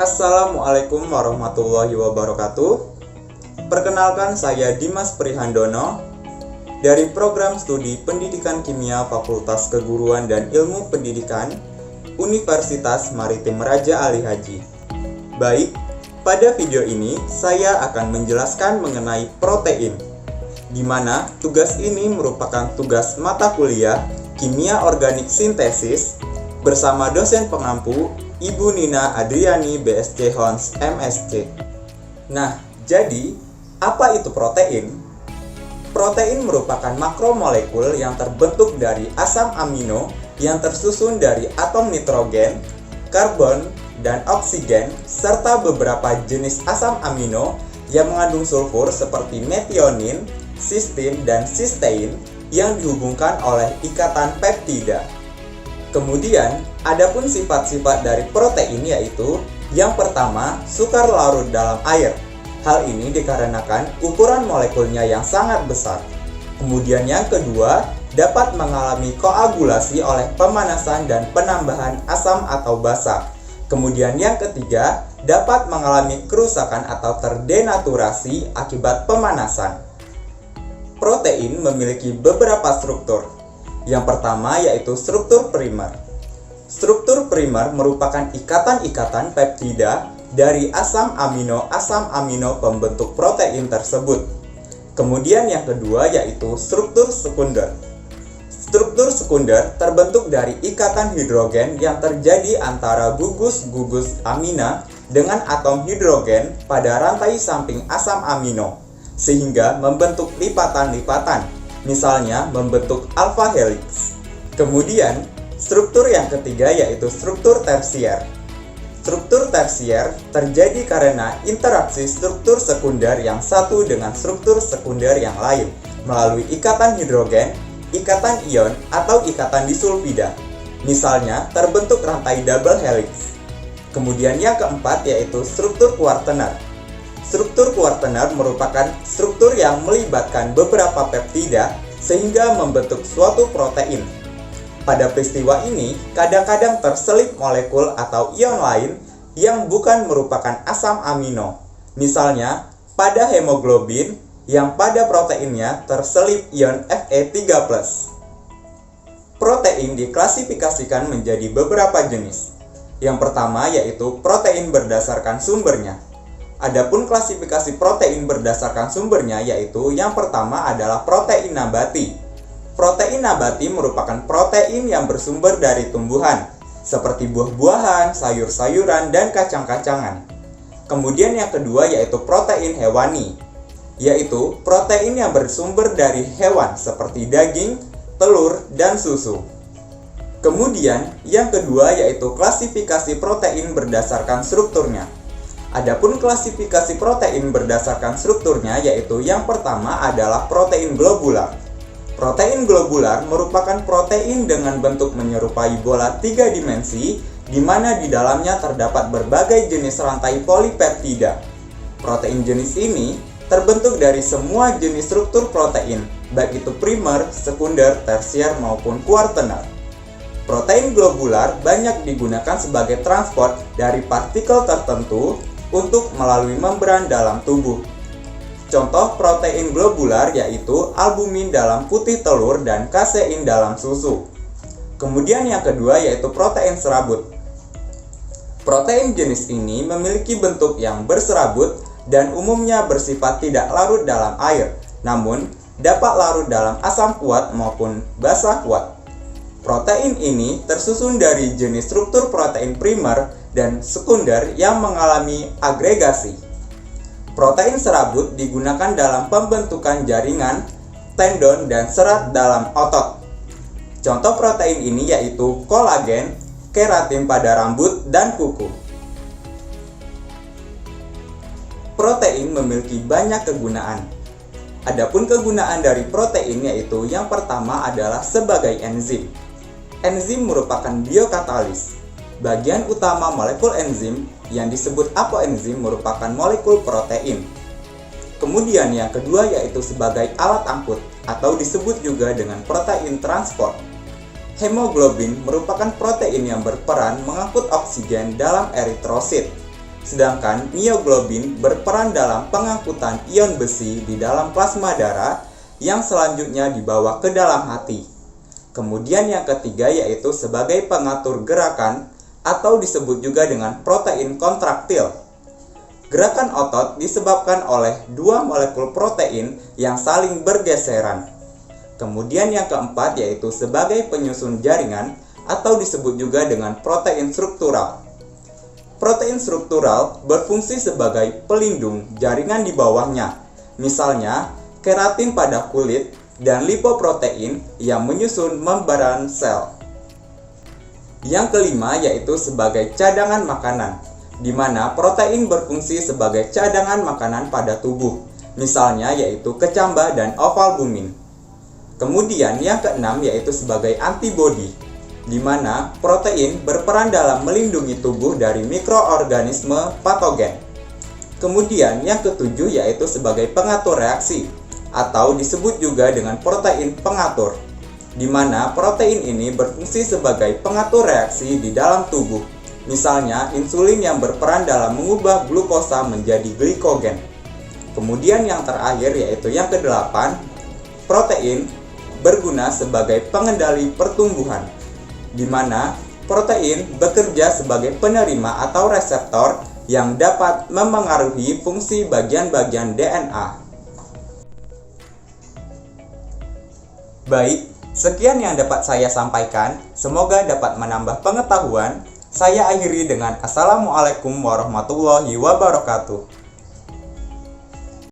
Assalamualaikum warahmatullahi wabarakatuh. Perkenalkan, saya Dimas Prihandono dari Program Studi Pendidikan Kimia Fakultas Keguruan dan Ilmu Pendidikan Universitas Maritim Raja Ali Haji. Baik, pada video ini saya akan menjelaskan mengenai protein, di mana tugas ini merupakan tugas mata kuliah Kimia Organik Sintesis bersama dosen pengampu Ibu Nina Adriani BSc Hons MSc. Nah, jadi apa itu protein? Protein merupakan makromolekul yang terbentuk dari asam amino yang tersusun dari atom nitrogen, karbon, dan oksigen, serta beberapa jenis asam amino yang mengandung sulfur seperti metionin, cysteine, dan cysteine yang dihubungkan oleh ikatan peptida. Kemudian, adapun sifat-sifat dari protein yaitu yang pertama, sukar larut dalam air. Hal ini dikarenakan ukuran molekulnya yang sangat besar. Kemudian yang kedua, dapat mengalami koagulasi oleh pemanasan dan penambahan asam atau basa. Kemudian yang ketiga, dapat mengalami kerusakan atau terdenaturasi akibat pemanasan. Protein memiliki beberapa struktur. Yang pertama yaitu struktur primer. Struktur primer merupakan ikatan-ikatan peptida dari asam amino pembentuk protein tersebut. Kemudian yang kedua yaitu struktur sekunder. Struktur sekunder terbentuk dari ikatan hidrogen yang terjadi antara gugus-gugus amina dengan atom hidrogen pada rantai samping asam amino, sehingga membentuk lipatan-lipatan. Misalnya membentuk alpha helix. Kemudian, struktur yang ketiga yaitu struktur tersier. Struktur tersier terjadi karena interaksi struktur sekunder yang satu dengan struktur sekunder yang lain melalui ikatan hidrogen, ikatan ion, atau ikatan disulfida. Misalnya, terbentuk rantai double helix. Kemudian yang keempat yaitu struktur kuartener. Struktur kuartener merupakan struktur yang melibatkan beberapa peptida sehingga membentuk suatu protein. Pada peristiwa ini, kadang-kadang terselip molekul atau ion lain yang bukan merupakan asam amino. Misalnya, pada hemoglobin yang pada proteinnya terselip ion Fe3+. Protein diklasifikasikan menjadi beberapa jenis. Yang pertama yaitu protein berdasarkan sumbernya. Adapun klasifikasi protein berdasarkan sumbernya yaitu yang pertama adalah protein nabati. Protein nabati merupakan protein yang bersumber dari tumbuhan, seperti buah-buahan, sayur-sayuran, dan kacang-kacangan. Kemudian yang kedua yaitu protein hewani, yaitu protein yang bersumber dari hewan seperti daging, telur, dan susu. Kemudian yang kedua yaitu klasifikasi protein berdasarkan strukturnya. Adapun klasifikasi protein berdasarkan strukturnya yaitu yang pertama adalah protein globular. Protein globular merupakan protein dengan bentuk menyerupai bola 3 dimensi di mana di dalamnya terdapat berbagai jenis rantai polipeptida. Protein jenis ini terbentuk dari semua jenis struktur protein, baik itu primer, sekunder, tersier maupun kuartener. Protein globular banyak digunakan sebagai transport dari partikel tertentu untuk melalui membran dalam tubuh. Contoh protein globular yaitu albumin dalam putih telur dan kasein dalam susu. Kemudian yang kedua yaitu protein serabut. Protein jenis ini memiliki bentuk yang berserabut dan umumnya bersifat tidak larut dalam air, namun dapat larut dalam asam kuat maupun basa kuat. Protein ini tersusun dari jenis struktur protein primer dan sekunder yang mengalami agregasi. Protein serabut digunakan dalam pembentukan jaringan, tendon, dan serat dalam otot. Contoh protein ini yaitu kolagen, keratin pada rambut, dan kuku. Protein memiliki banyak kegunaan. Adapun kegunaan dari protein yaitu yang pertama adalah sebagai enzim. Enzim merupakan biokatalis. Bagian utama molekul enzim yang disebut apoenzim merupakan molekul protein. Kemudian yang kedua yaitu sebagai alat angkut atau disebut juga dengan protein transport. Hemoglobin merupakan protein yang berperan mengangkut oksigen dalam eritrosit. Sedangkan mioglobin berperan dalam pengangkutan ion besi di dalam plasma darah yang selanjutnya dibawa ke dalam hati. Kemudian yang ketiga yaitu sebagai pengatur gerakan atau disebut juga dengan protein kontraktil. Gerakan otot disebabkan oleh dua molekul protein yang saling bergeseran. Kemudian yang keempat yaitu sebagai penyusun jaringan atau disebut juga dengan protein struktural. Protein struktural berfungsi sebagai pelindung jaringan di bawahnya, misalnya keratin pada kulit dan lipoprotein yang menyusun membran sel. Yang kelima yaitu sebagai cadangan makanan, di mana protein berfungsi sebagai cadangan makanan pada tubuh, misalnya yaitu kecambah dan ovalbumin. Kemudian yang keenam yaitu sebagai antibodi, di mana protein berperan dalam melindungi tubuh dari mikroorganisme patogen. Kemudian yang ketujuh yaitu sebagai pengatur reaksi, atau disebut juga dengan protein pengatur, di mana protein ini berfungsi sebagai pengatur reaksi di dalam tubuh, misalnya insulin yang berperan dalam mengubah glukosa menjadi glikogen. Kemudian yang terakhir yaitu yang kedelapan, protein berguna sebagai pengendali pertumbuhan, di mana protein bekerja sebagai penerima atau reseptor yang dapat memengaruhi fungsi bagian-bagian DNA. Baik, sekian yang dapat saya sampaikan. Semoga dapat menambah pengetahuan. Saya akhiri dengan Assalamualaikum warahmatullahi wabarakatuh.